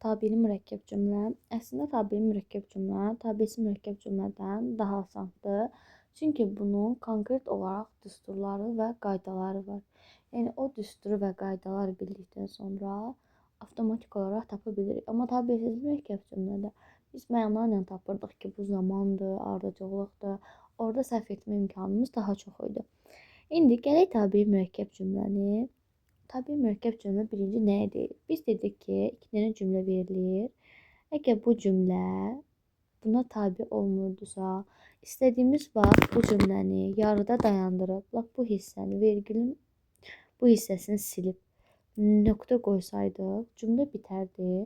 Tabeli mürəkkəb cümlə. Əslində tabeli mürəkkəb cümlə tabesi mürəkkəb cümlədən daha asandır. Çünki bunun konkret olaraq düsturları və qaydaları var. Yəni o düsturu və qaydaları bildikdən sonra avtomatik olaraq tapa bilirik. Amma tabesiz mürəkkəb cümlədə biz məna ilə tapırdıq ki, bu zamandır, ardıcıllıqdır. Orada səhv etmə imkanımız daha çox idi. İndi gələk tabeli mürəkkəb cümləni. Tabii mürəkkəb cümlə birinci nəyə deyir? Biz dedik ki, iki dənə cümlə verilir. Əgər bu cümlə buna tabi olmurdusa, istədiyimiz vaxt bu cümləni yarıda dayandırıb, bu hissəni, vergülün bu hissəsini silib, nöqtə qoysaydıq, cümlə bitərdi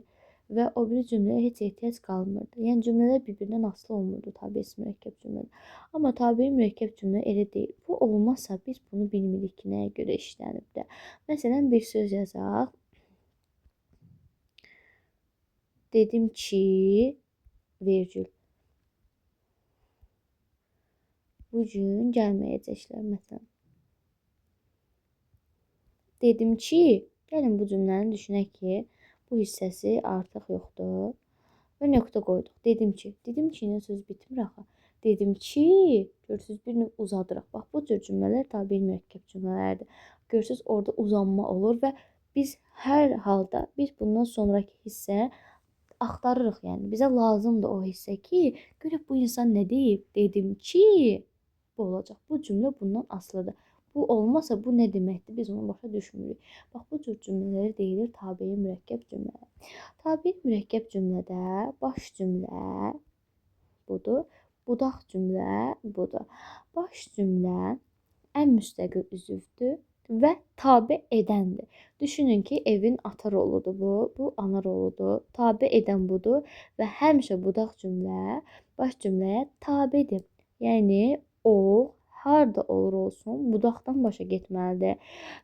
və o biri cümləyə heç ehtiyac qalmırdı. Yəni cümlələr bir-birindən asılı olmurdu tabesi mürəkkəb cümlədə. Amma tabeli mürəkkəb cümlə elə deyil. Bu olmazsa biz bunu bilmirik ki, nəyə görə işlənib də. Məsələn, bir söz yazaq. Dedim ki, vergül. Bugün gəlməyəcəklər məsələn. Dedim ki, gəlin bu cümləni düşünək ki, bu hissəsi artıq yoxdur və nöqtə qoyduq. Dedim ki, ilə söz bitmir axı. Dedim ki, görürsüz bir növ uzadırıq. Bax bu cür cümlələr tabeli mürəkkəb cümlələrdir. Görürsüz orada uzanma olur və biz hər halda bundan sonraki hissə axtarırıq, yəni bizə lazımdır o hissə ki, görək bu insan nə deyib? Dedim ki, bu olacaq. Bu cümlə bundan asılıdır. Bu olmasa bu nə deməkdir? Biz onu başa düşmürük. Bax bu cür cümlələri deyilir tabeli mürəkkəb cümlələr. Tabeli mürəkkəb cümlədə baş cümlə budur, budaq cümlə budur. Baş cümlə ən müstəqil üzvdür və tabe edəndir. Düşünün ki, evin ata roludur bu ana roludur. Tabe edən budur və həmişə budaq cümlə baş cümləyə tabedir. Yəni o harda olur olsun, budaqdan başa getməlidir.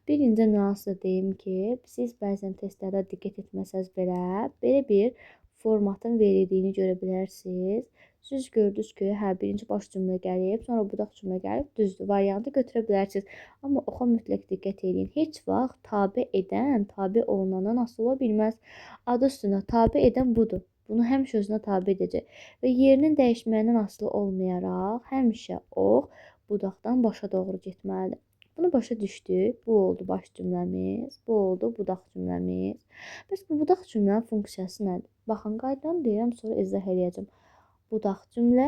Birinci nüansda deyim ki, siz bəzən testlərdə diqqət etməsəz belə bir formatın verildiyini görə bilərsiniz. Siz gördünüz ki, birinci baş cümlə gəlib, sonra budaq cümlə gəlib, düzdür, variantı götürə bilərsiniz. Amma oxa mütləq diqqət edin. Heç vaxt tabe edən, tabe olunandan asılı ola bilməz. Adı üstünə tabe edən budur. Bunu həmişə özünə tabe edəcək. Və yerinin dəyişməyindən asılı olmayaraq, həmişə o budaqdan başa doğru getməlidir. Bunu başa düşdük. Bu oldu baş cümləmiz, bu oldu budaq cümləmiz. Bəs bu budaq cümlənin funksiyası nədir? Baxın, qaydanı deyirəm, sonra izah edəcəm. Budaq cümlə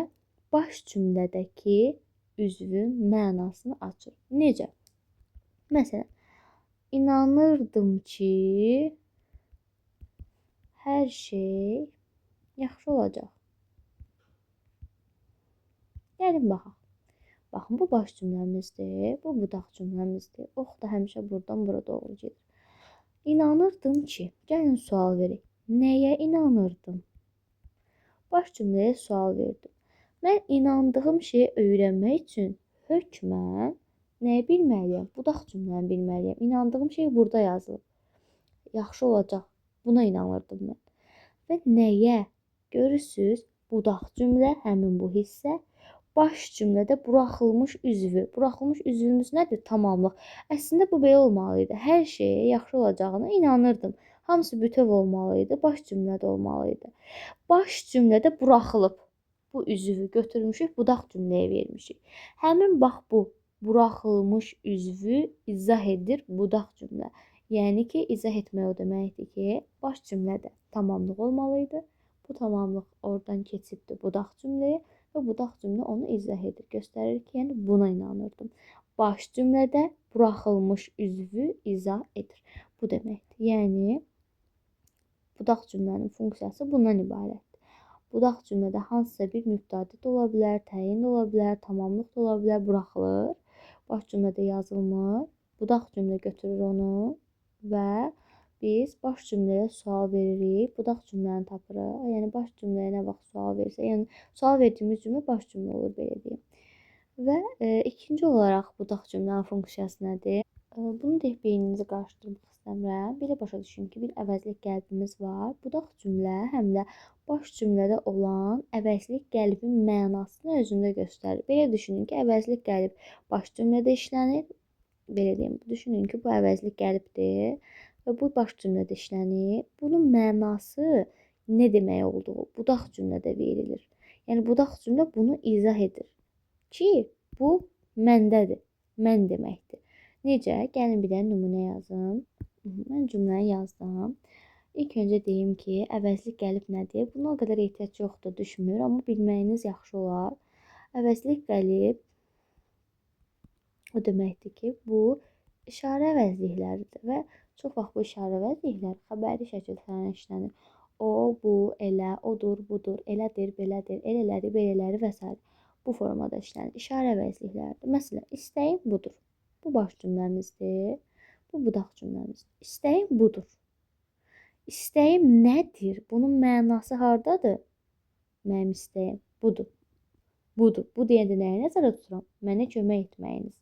baş cümlədəki üzvün mənasını açır. Necə? Məsələn, inanırdım ki, hər şey yaxşı olacaq. Gəlin baxaq. Baxın, bu baş cümləmizdir, bu budaq cümləmizdir. Ox da həmişə buradan bura doğru gedir. İnanırdım ki, gəlin sual verək. Nəyə inanırdım? Baş cümləyə sual verdim. Mən inandığım şeyi öyrənmək üçün hökmən nəyi bilməliyəm? Budaq cümləni bilməliyəm. İnandığım şey burada yazılıb. Yaxşı olacaq. Buna inanırdım mən. Və nəyə? Görürsüz, budaq cümlə həmin bu hissə. Baş cümlədə buraxılmış üzvü. Buraxılmış üzvümüz nədir? Tamamlıq. Əslində bu belə olmalı idi. Hər şeyə yaxşı olacağına inanırdım. Hamısı bütöv olmalı idi. Baş cümlədə olmalı idi. Baş cümlədə buraxılıb. Bu üzvü götürmüşük, budaq cümləyə vermişik. Həmin bax bu buraxılmış üzvü izah edir budaq cümlə. Yəni ki, izah etmək o deməkdir ki, baş cümlədə tamamlıq olmalı idi. Bu tamamlıq oradan keçibdir budaq cümləyə və budaq cümlə onu izah edir. Göstərir ki, yəni buna inanırdım. Baş cümlədə buraxılmış üzvü izah edir. Bu deməkdir. Yəni budaq cümlənin funksiyası bundan ibarətdir. Budaq cümlədə hansısa bir mübtəda da ola bilər, təyin də ola bilər, tamamlıq da ola bilər, buraxılır. Baş cümlədə yazılmır. Budaq cümlə götürür onu və biz baş cümləyə sual veririk, budaq cümləni tapırıq. Yəni baş cümləyə nə vaxt sual verirsə, yəni sual verdiyimiz cümlə baş cümlə olur belə deyim. Və ikinci olaraq budaq cümlənin funksiyası nədir? Bunu deyib beyninizi qarışdırmaq istəmirəm. Belə başa düşün ki, bir əvəzlik qəlbimiz var. Budaq cümlə həm də baş cümlədə olan əvəzlik qəlbin mənasını özündə göstərir. Belə düşünün ki, əvəzlik qəlb baş cümlədə işlənir. Belə deyim, düşünün ki, bu əvəzlik qəlbdir və bu baş cümlədə işlənir. Bunun mənası nə demək olduğu budaq cümlədə verilir. Yəni budaq cümlə bunu izah edir ki, bu məndədir, mən deməkdir. Necə? Gəlin bir dənə nümunə yazım. Mən cümləni yazdım. İlk öncə deyim ki, əvəzlik gəlib nədir? Buna o qədər ehtiyac yoxdur, düşmür, amma bilməyiniz yaxşı olar. Əvəzlik gəlib o deməkdir ki, bu işarə əvəzlikləridir və çox vaxt bu işarə əvəzliklər xəbəri şəkildə işlənir. O, bu, elə, odur, budur, elədir, belədir, elələri, belələri və s. Bu formada işlənir. İşarə əvəzlikləridir. Məsələn, istəyim budur. Bu baş cümləmizdir. Bu budaq cümləmizdir. İstəyim budur. İstəyim nədir? Bunun mənası hardadır? Mənim istəyim budur. Budur. Bu deyəndə nəyə nəzərdə tuturam? Mənə kömək etməyiniz.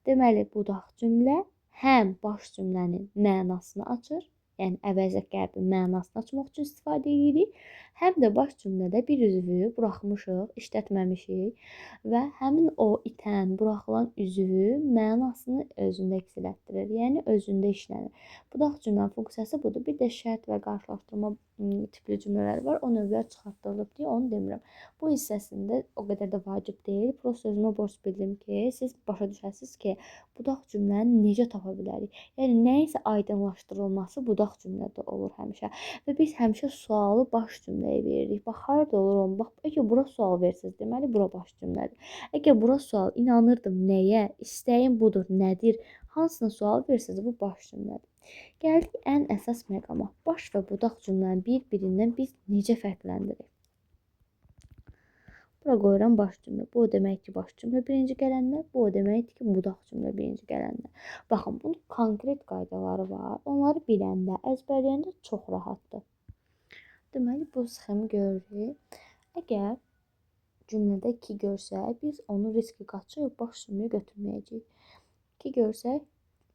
Deməli, budaq cümlə həm baş cümlənin mənasını açır, yəni əvəzlik gəlibin mənasını açmaq üçün istifadə edirik, həm də baş cümlədə bir üzvü buraxmışıq, işlətməmişik və həmin o itən, buraxılan üzvü mənasını özündə əks etdirir, yəni özündə işlənir. Budaq cümlənin funksiyası budur. Bir də şərt və qarşılaşdırma tipli cümlələr var. O növlər çıxartılıb deyə onu demirəm. Bu hissəsində o qədər də vacib deyil. Prosta özümə borc bildim ki, siz başa düşəsiniz ki, budaq cümləni necə tapa bilərik? Yəni nəyisə aydınlaşdırılması budaq cümlədə olur həmişə. Və biz həmişə sualı baş cümləyə veririk. Bax, harda olur onu? Bax, əgər bura sual versiniz, deməli bura baş cümlədir. Əgər bura sual, inanırdım nəyə? İstəyim budur, nədir? Hansına sual versiniz, bu baş cümlədir. Gəldik ən əsas məqama. Baş və budaq cümləni bir-birindən biz necə fərqləndiririk? Bura qoyuram baş cümlə. Bu o demək ki, baş cümlə birinci gələndə, bu o deməkdir ki, budaq cümlə birinci gələndə. Baxın, bunun konkret qaydaları var. Onları biləndə, əzbərləyəndə çox rahatdır. Deməli, bu sxemi görürük. Əgər cümlədə ki görsək, biz onu riski qaçıb baş cümləyə götürməyəcəyik. Ki görsək,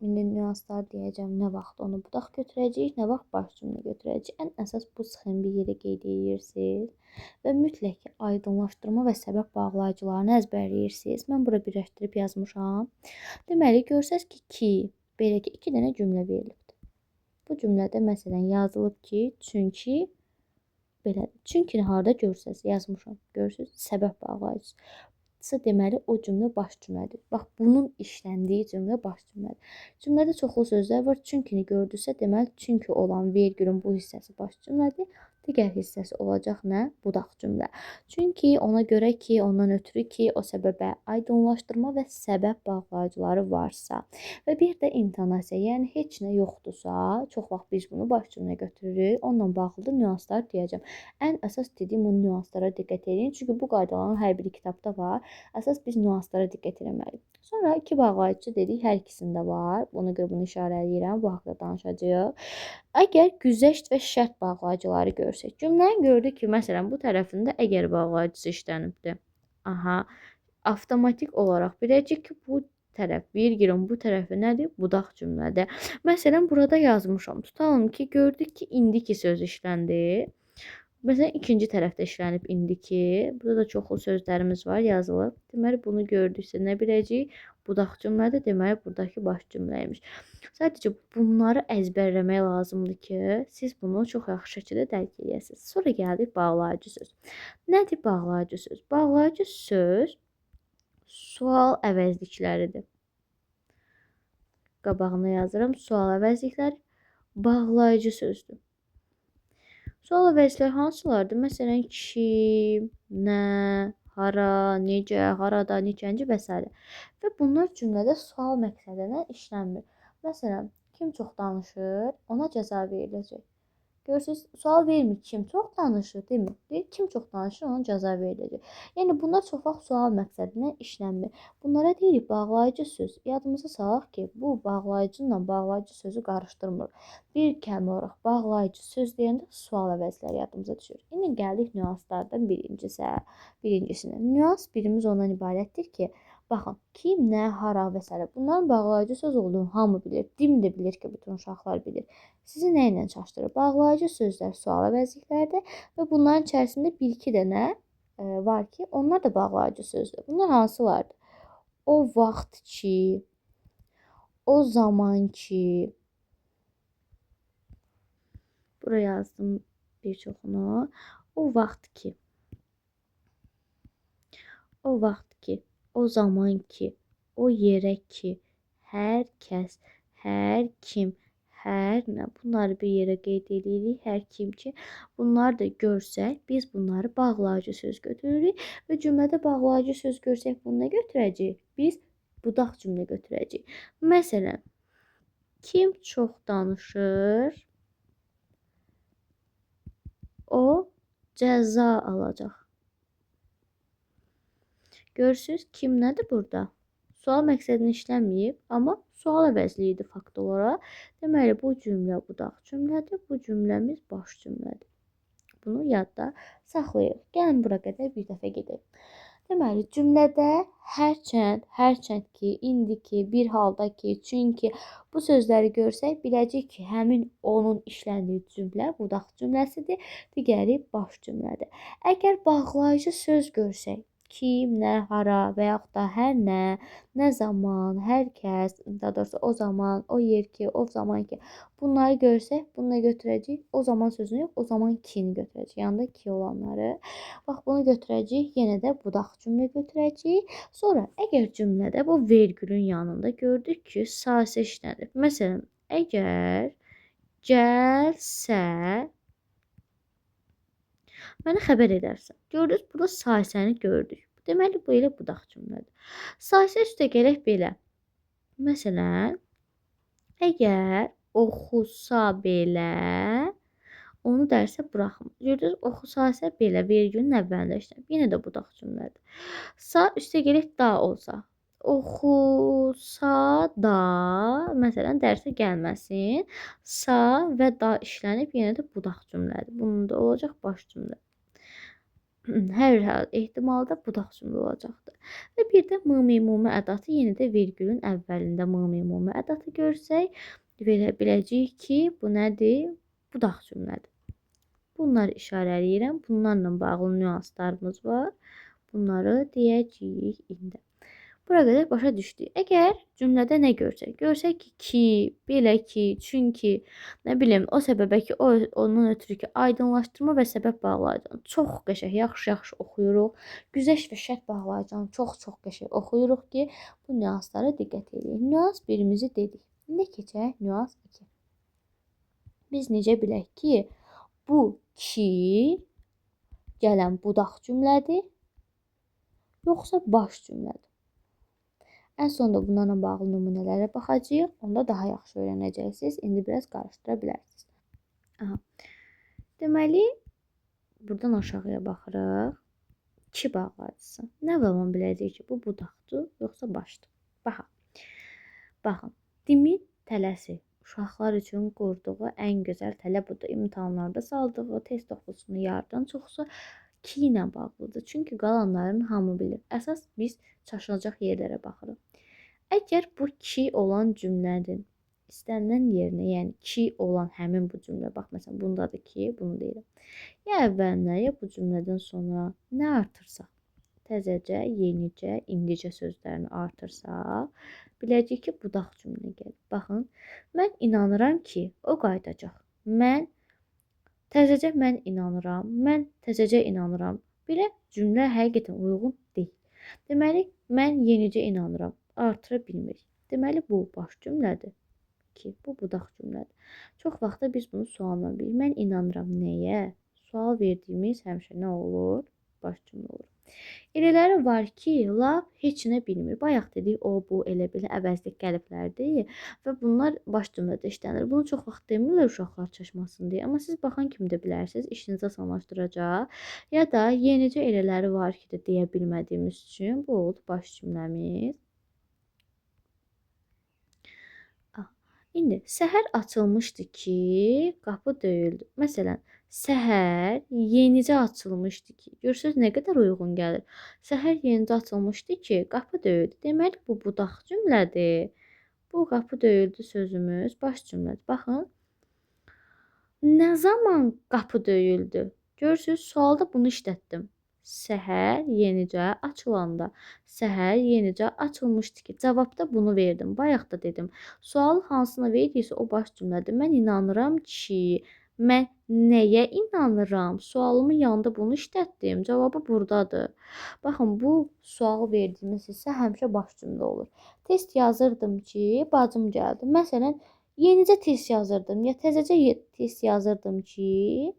indi nüanslar deyəcəm, nə vaxt onu budaq götürəcəyik, nə vaxt baş cümlə götürəcəyik. Ən əsas bu sxemi bir yerə qeyd edirsiniz və mütləq ki, aydınlaşdırma və səbəb bağlayıcılarını əzbərləyirsiniz. Mən bura birləşdirib yazmışam. Deməli, görsəz ki, belə ki, 2 dənə cümlə verilibdir. Bu cümlədə məsələn yazılıb ki, çünki belədir. Çünki harda görsəz yazmışam. Görürsüz, səbəb bağlayıcısı. Deməli, o cümlə baş cümlədir. Bax, bunun işləndiyi cümlə baş cümlədir. Cümlədə çoxlu sözlər var. Çünkini gördüsə, deməli, çünki olan vergülün bu hissəsi baş cümlədir. Digər hissəsi olacaq nə? Budaq cümlə. Çünki ona görə ki, ondan ötürü ki, o səbəbə aydınlaşdırma və səbəb bağlayıcıları varsa və bir də intonasiya, yəni heç nə yoxdursa, çox vaxt biz bunu baş cümlə götürürük. Onunla bağlı nüanslar deyəcəm. Ən əsas dediyim o nüanslara diqqət edin. Çünki bu qaydaların hər biri kitabda var. Əsas biz nüanslara diqqət etməliyik. Sonra iki bağlayıcı dedik, hər ikisində var. Ona görə bunu işarə edirəm, bu haqqda danışacağıq. Əgər güzəşt və şərt bağlayıcıları görsək, cümləni gördük ki, məsələn, bu tərəfində əgər bağlayıcısı işlənibdir. Aha, avtomatik olaraq biləcək ki, bu tərəf, virgülün bu tərəfi nədir? Budaq cümlədir. Məsələn, burada yazmışam. Tutalım ki, gördük ki, indiki söz işləndi. Məsələn, ikinci tərəfdə işlənib indiki. Burada da çoxlu sözlərimiz var, yazılıb. Deməli, bunu gördüksə nə biləcəyik? Budaq cümlədir, deməli, buradakı baş cümləymiş. Sadəcə bunları əzbərləmək lazımdır ki, siz bunu çox yaxşı şəkildə dərk edəsiniz. Sonra gəldik bağlayıcı söz. Nədir bağlayıcı söz? Bağlayıcı söz sual əvəzlikləridir. Qabağına yazıram, sual əvəzlikləri bağlayıcı sözdür. Sual əvəzlikləri hansılardır? Məsələn, kim, nə, hara, necə, harada, neçənci və s. Və bunlar cümlədə sual məqsədilə işlənmir. Məsələn, kim çox danışır, ona cəza veriləcək. Görürsünüz, sual vermir, kim çox danışır, demir. Deyir, kim çox danışır, ona cəza veriləcək. Yəni, bunlar çox vaxt sual məqsədilə işlənmir. Bunlara deyirik bağlayıcı söz. Yadımıza salaq ki, bu bağlayıcı ilə bağlayıcı sözü qarışdırmır. Bir kəlmə olaraq bağlayıcı söz deyəndə sual əvəzləri yadımıza düşür. İndi gəldik nüanslardan birincisine. Nüans birimiz ondan ibarətdir ki, baxın, kim, nə, hara və s. Bunların bağlayıcı söz olduğunu hamı bilir. Dim də bilir ki, bütün uşaqlar bilir. Sizi nə ilə çaşdırır? Bağlayıcı sözlər sual əvəzliklərdir və bunların içərisində bir-iki dənə var ki, onlar da bağlayıcı sözdür. Bunlar hansılardır? O vaxt ki, o zaman ki, Buraya yazdım bir çoxunu. O vaxt ki, o vaxt ki, o zaman ki, o yerə ki, hər kəs, hər kim, hər nə. Bunları bir yerə qeyd edirik. Hər kim ki, bunları da görsək, biz bunları bağlayıcı söz götürürük və cümlədə bağlayıcı söz görsək, bunu nə götürəcəyik? Biz budaq cümlə götürəcəyik. Məsələn, kim çox danışır, o cəza alacaq. Görürsüz, kim nədir burada? Sual məqsədini işləməyib, amma sual əvəzli idi fakt olaraq. Deməli, bu cümlə budaq cümlədir, bu cümləmiz baş cümlədir. Bunu yadda saxlayaq. Gəlin bura qədər bir dəfə gedək. Deməli, cümlədə hərçənd ki, indiki, bir halda ki, çünki bu sözləri görsək, biləcək ki, həmin onun işləndiyi cümlə budaq cümləsidir, digəri baş cümlədir. Əgər bağlayıcı söz görsək, kim, nə, hara və yaxud da hər nə zaman, hər kəs, daha doğrusu o zaman, o yer ki, o zaman ki, bunları görsək, bunu nə götürəcəyik? O zaman sözünü yox, o zaman kini götürəcəyik. Yanında ki olanları. Bax, bunu götürəcəyik, yenə də budaq cümlə götürəcəyik. Sonra, əgər cümlədə bu vergülün yanında gördük ki, sazə işlənir. Məsələn, əgər gəlsə mənə xəbər edərsən. Gördünüz, burada sahəsini gördük. Deməli, bu elə budaq cümlədir. Sahisə üstə gələk belə. Məsələn, əgər oxusa belə, onu dərsə buraxmır. Gördünüz, oxusa belə vergülün əvvəlində işlənir. Yenə də budaq cümlədir. Sa üstə gələk da olsa. Oxusa da, məsələn, dərsə gəlməsin. Sa və da işlənib, yenə də budaq cümlədir. Bunun da olacaq baş cümlə. Hər ehtimalda budaq cümlə olacaqdır. Və bir də m-ümumi ədatı yenə də vergülün əvvəlində m-ümumi ədatı görsək, biləcəyik ki, bu nədir? Budaq cümlədir. Bunları işarələyirəm. Bunlarla bağlı nüanslarımız var. Bunları deyəcəyik indi. Bura qədər başa düşdük. Əgər cümlədə nə görsək ki, belə ki, çünki, nə bilim, o səbəbə ki, ondan ötürü ki, aydınlaşdırma və səbəb bağlayıcını çox qəşəng, yaxşı oxuyuruq. Güzəşt və şərt bağlayıcını çox qəşəng oxuyuruq ki, bu nüanslara diqqət edək. Nüans birimizi dedik. İndi keçək nüans 2. Biz necə bilək ki, bu ki gələn budaq cümlədir, yoxsa baş cümlədir? Ən sonunda bunlarla bağlı nümunələrə baxacağıq. Onda daha yaxşı öyrənəcəksiniz. İndi biraz qarışdıra bilərsiniz. Aha. Deməli, buradan aşağıya baxırıq. Ki bağlayıcısı. Nə zaman biləcəyik ki, bu budaqdır, yoxsa başdır? Baxın. Dimit tələsi uşaqlar üçün qurduğu ən gözəl tələ budur. İmtahanlarda saldığı test toxusunu yardan çoxsa ki ilə bağlıdır. Çünki qalanların hamı bilir. Əsas biz çaşılacaq yerlərə baxırıq. Əgər bu ki olan cümlənin istənilən yerinə, yəni ki olan həmin bu cümlə, bax məsələn, bundadır ki, bunu deyirəm. Ya əvvəlinə, ya bu cümlədən sonra nə artırsaq, təzəcə, yenicə, indicə sözlərini artırsaq, biləcək ki, budaq cümlə gəlir. Baxın, mən inanıram ki, o qayıdacaq. Təzəcə mən inanıram, mən təzəcə inanıram. Belə cümlə həqiqətən uyğun deyil. Deməli, mən yenicə inanıram, artıra bilmirik. Deməli, bu baş cümlədir ki, bu budaq cümlədir. Çox vaxtda biz bunu sualla bilirik. Mən inanıram nəyə? Sual verdiyimiz həmişə nə olur? Baş cümlə olur. Elələri var ki, lap heç nə bilmir. Bayaq dedik, o, bu, elə belə əvəzlik qəliblərdir və bunlar baş cümlədə işlənir. Bunu çox vaxt demirlər uşaqlar çaşmasın deyə. Amma siz baxan kimi də bilərsiniz, işinizi asanlaşdıracaq. Ya da yenicə elələri var ki də deyə bilmədiyimiz üçün bu oldu baş cümləmiz. İndi səhər açılmışdı ki, qapı döyüldü. Məsələn, səhər yenicə açılmışdı ki. Görürsünüz nə qədər uyğun gəlir. Səhər yenicə açılmışdı ki, qapı döyüldü. Deməli, bu budaq cümlədir. Bu qapı döyüldü sözümüz baş cümlədir. Baxın. Nə zaman qapı döyüldü? Görürsünüz, sualda bunu işlətdim. Səhər yenicə açılanda. Səhər yenicə açılmışdı ki. Cavabda bunu verdim. Bayaq da dedim. Sual hansına verdiysə o baş cümlədir. Mən inanıram ki, Mən nəyə inanıram? Sualımın yanında bunu işlətdim. Cavabı burdadır. Baxın, bu sual verdiyimiz hissə həmişə baş cümlə olur. Test yazırdım ki, bacım gəldi. Məsələn, yenicə test yazırdım ya təzəcə test yazırdım ki,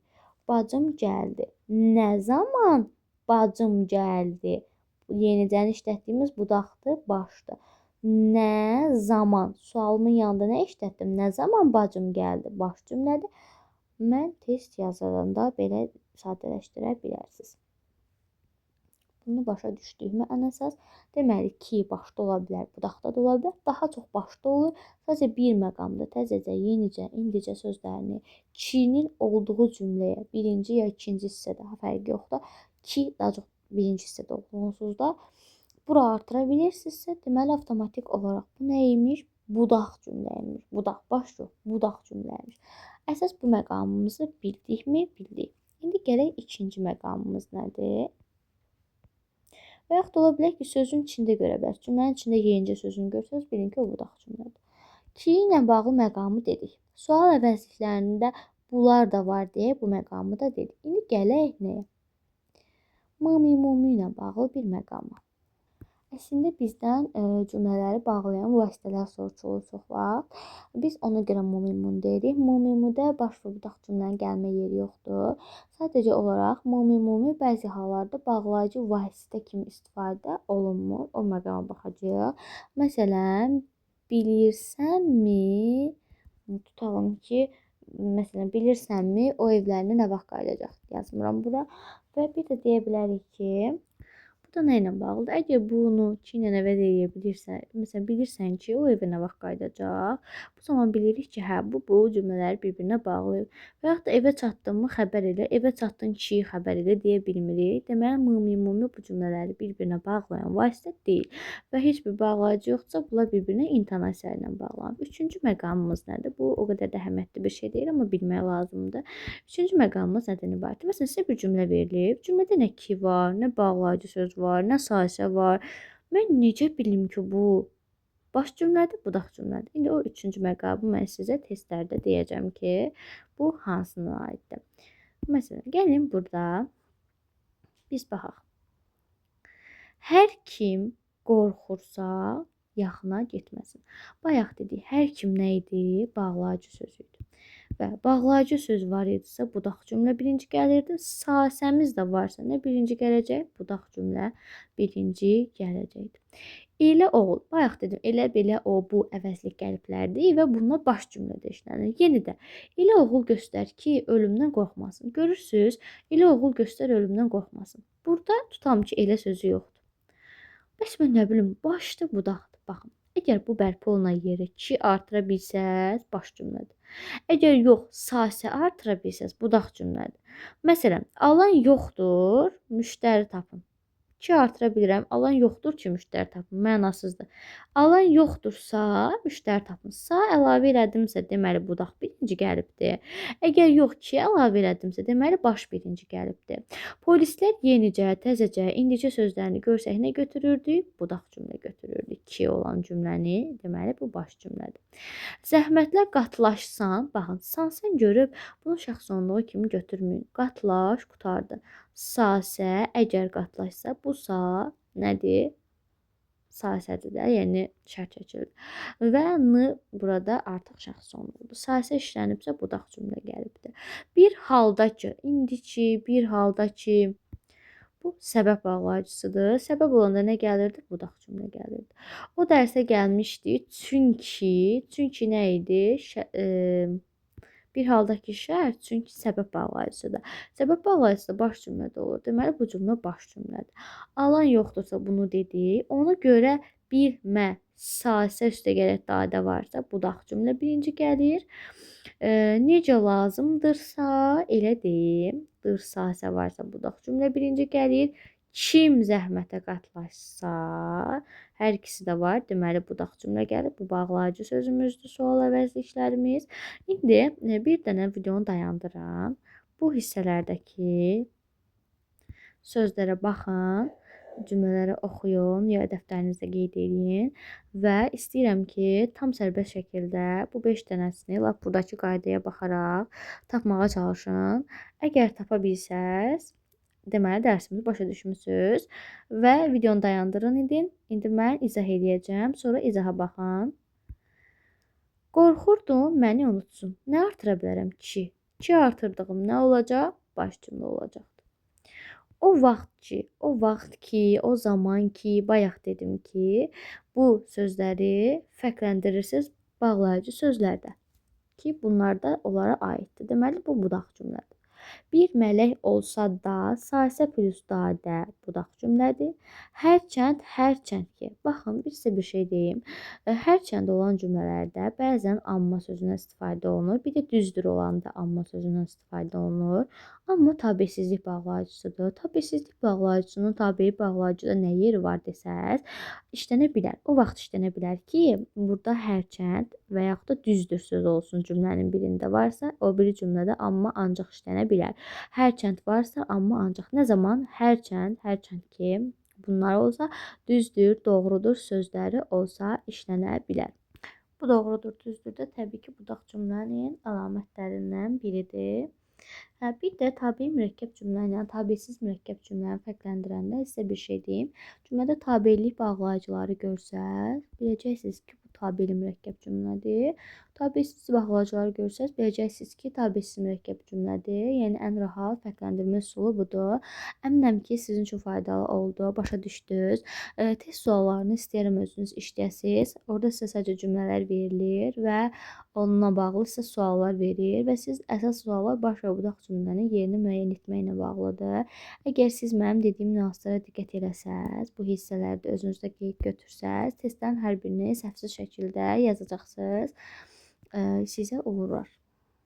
bacım gəldi. Nə zaman bacım gəldi? Yenicəni işlətdiyimiz budaqdır, başdır. Nə zaman? Sualımın yanında nə işlətdim? Nə zaman bacım gəldi? Baş cümlədir. Mən test yazılanda belə sadələşdirə bilərsiniz. Bunu başa düşdüyümə ən əsas deməli ki, başda ola bilər, budaqda da ola bilər, daha çox başda olur. Sadəcə bir məqamda təzəcə, yenicə, indicə sözlərini kinin olduğu cümləyə birinci ya ikinci hissədə fərqi yoxdur. Ki daha çox birinci hissədə olur onsuz da. Bura artıra bilirsinizsə, deməli avtomatik olaraq bu nə imiş? Budaq cümləymiş. Budaq baş yox, budaq cümləymiş. Əsas bu məqamımızı bildikmi? Bildik. İndi gələk ikinci məqamımız nədir? Və yaxud da ola bilər ki, sözün içində görə bilərsiniz. Cümlənin içində yenicə sözünü görsəniz, bilin ki, o budaq cümlədir. Ki ilə bağlı məqamı dedik. Sual əvəzliklərində bunlar da var deyə bu məqamı da dedik. İndi gələk nəyə? Mumi ilə bağlı bir məqama. Əslində bizdən cümlələri bağlayan vasitələr soruşulur çox vaxt. Biz ona görə mumimun deyirik. Mumimudə baş və budaq cümlənin gəlmə yeri yoxdur. Sadəcə olaraq mumimumi bəzi hallarda bağlayıcı vasitə kimi istifadə olunmur. O məqama baxacağıq. Məsələn, bilirsənmi? Tutalım ki, məsələn, bilirsənmi o evlərinə nə vaxt qayıdacaq? Yazmıram bura. Və bir də deyə bilərik ki, bu da nə ilə bağlıdır? Əgər bunu ki ilə əvəz edə bilirsən, məsələn, bilirsən ki, o evə nə vaxt qayıdacaq, bu zaman bilirik ki, hə, bu cümlələri bir-birinə bağlayır. Və yaxud da evə çatdınmı xəbər elə, evə çatdın ki, xəbər elə deyə bilmirik. Deməli, mumi bu cümlələri bir-birinə bağlayan vasitə deyil. Və heç bir bağlayıcı yoxdursa, bunlar bir-birinə intonasiya ilə bağlanır. Üçüncü məqamımız nədir? Bu o qədər də əhəmiyyətli bir şey deyil, amma bilmək lazımdır. Üçüncü məqamımız nədən ibarətdir? Məsələn, sizə bir cümlə verilib. Cümlədə nə ki var, nə bağlayıcı söz var, nə sahəsə var. Mən necə bilim ki, bu baş cümlədir, budaq cümlədir. İndi o üçüncü məqamı mən sizə testlərdə deyəcəm ki, bu hansına aiddir. Məsələn, gəlin burada biz baxaq. Hər kim qorxursa, yaxına getməsin. Bayaq dedik, hər kim nə idi? Bağlayıcı söz idi. Və bağlayıcı söz var idisə, budaq cümlə birinci gəlirdi. Sahəmiz də varsa, nə birinci gələcək? Budaq cümlə birinci gələcəkdir. Elə oğul, bayaq dedim, elə belə o, bu əvəzlik qəliblərdir və bunlar baş cümlədə işlənir. Yeni də, elə oğul göstər ki, ölümdən qorxmasın. Görürsünüz, elə oğul göstər ölümdən qorxmasın. Burada tutam ki, elə sözü yoxdur. Bəs mən nə bilim, başda budaqdır. Baxın, əgər bu bərpa olunan yerə ki artıra bilsəz, baş cümlədir. Əgər yox, sasə artıra bilsəz, budaq cümlədir. Məsələn, alan yoxdur, müştəri tapın. Ki artıra bilirəm, alan yoxdur ki, müştəri tapın. Mənasızdır. Alan yoxdursa, müştəri tapın. Sa əlavə elədimsə, deməli budaq birinci gəlibdir. Əgər yox ki, əlavə elədimsə, deməli baş birinci gəlibdir. Polislər yenicə, təzəcə, indicə sözlərini görsək nə götürürdük? Budaq cümlə götürürdük. Ki olan cümləni, deməli bu baş cümlədir. Zəhmətlə qatlaşsan, baxın, sansən görüb bunu şəxsonluğu kimi götürməyin. Qatlaş, qutardı. Sasə, əgər qatlaşsa, bu sa nədir? Sasədir də, yəni şərt çəkilir. Və n burada artıq şəxs sonluqdur. Sasə işlənibsə, budaq cümlə gəlibdir. Bir halda ki, indiki, bir halda ki, bu səbəb bağlayıcısıdır. Səbəb olanda nə gəlirdi? Budaq cümlə gəlirdi. O dərsə gəlmişdi, çünki nə idi? Bir haldakı şərt, çünki səbəb bağlayıcısıdır. Səbəb bağlayıcısı da baş cümlədə olur. Deməli, bu cümlə baş cümlədir. Alan yoxdursa bunu dedik. Ona görə bilmə, sasə üstə gərək dadə varsa, budaq cümlə birinci gəlir. Necə lazımdırsa, elə deyim. Dır sasə varsa, budaq cümlə birinci gəlir. Kim zəhmətə qatlaşsa, hər ikisi də var. Deməli, budaq cümlə gəlir. Bu bağlayıcı sözümüzdür, sual əvəzliklərimiz. İndi bir dənə videonu dayandıram. Bu hissələrdəki sözlərə baxın cümlələri oxuyun ya dəftərinizdə qeyd edin və istəyirəm ki, tam sərbəst şəkildə bu 5 dənəsini lap buradakı qaydaya baxaraq tapmağa çalışın. Əgər tapa bilsəz, deməli dərsimizi başa düşmüsüz və videonu dayandırın idin. İndi mən izah edəcəm, sonra izaha baxın. Qorxurdum məni unutsun. Nə artıra bilərəm ki? Ki artırdığım nə olacaq? Baş cümlə olacaqdır. O vaxt ki, o zaman ki, bayaq dedim ki, bu sözləri fərqləndirirsiniz bağlayıcı sözlərdə ki, bunlar da onlara aiddir. Deməli, bu budaq cümlədir. Bir mələk olsa da, sasə plus dadə budaq cümlədir. Hərçənd ki, baxın, bir sizə bir şey deyim. Hərçənd olan cümlələrdə bəzən amma sözündən istifadə olunur. Bir də düzdür olanda amma sözündən istifadə olunur. Amma tabiəsizlik bağlayıcısıdır. Tabiəsizlik bağlayıcısının tabii bağlayıcıda nə yeri var desəz, işlənə bilər. O vaxt işlənə bilər ki, burada hərçənd və yaxud da düzdür söz olsun cümlənin birində varsa, o biri cümlədə amma ancaq işlənə bilər. Hərçənd varsa, amma ancaq nə zaman hərçənd ki, bunlar olsa, düzdür, doğrudur sözləri olsa işlənə bilər. Bu doğrudur, düzdür də təbii ki, budaq cümlənin əlamətlərindən biridir. Bir də tabii mürəkkəb cümlə ilə tabisiz mürəkkəb cümləni fərqləndirəndə sizə bir şey deyim. Cümlədə tabiilik bağlayıcıları görsəz, biləcəksiniz ki, bu tabili mürəkkəb cümlədir. Tabisiz bağlayıcıları görsəz, biləcəksiniz ki, tabisiz mürəkkəb cümlədir. Yəni ən rahat fərqləndirmə üsulu budur. Əminəm ki, sizin üçün faydalı oldu, başa düşdünüz. Test suallarını istəyirəm özünüz işləyəsiniz. Orada sizə sadəcə cümlələr verilir və onunla bağlı sizə suallar verir və siz əsas suallar baş və budaq cümlənin yerini müəyyən etməklə bağlıdır. Əgər siz mənim dediyim nüanslara diqqət eləsəz, bu hissələrdə özünüzdə qeyd götürsəz, testlərin hər birini səhvsiz şəkildə yazacaqsınız. Sizə uğurlar.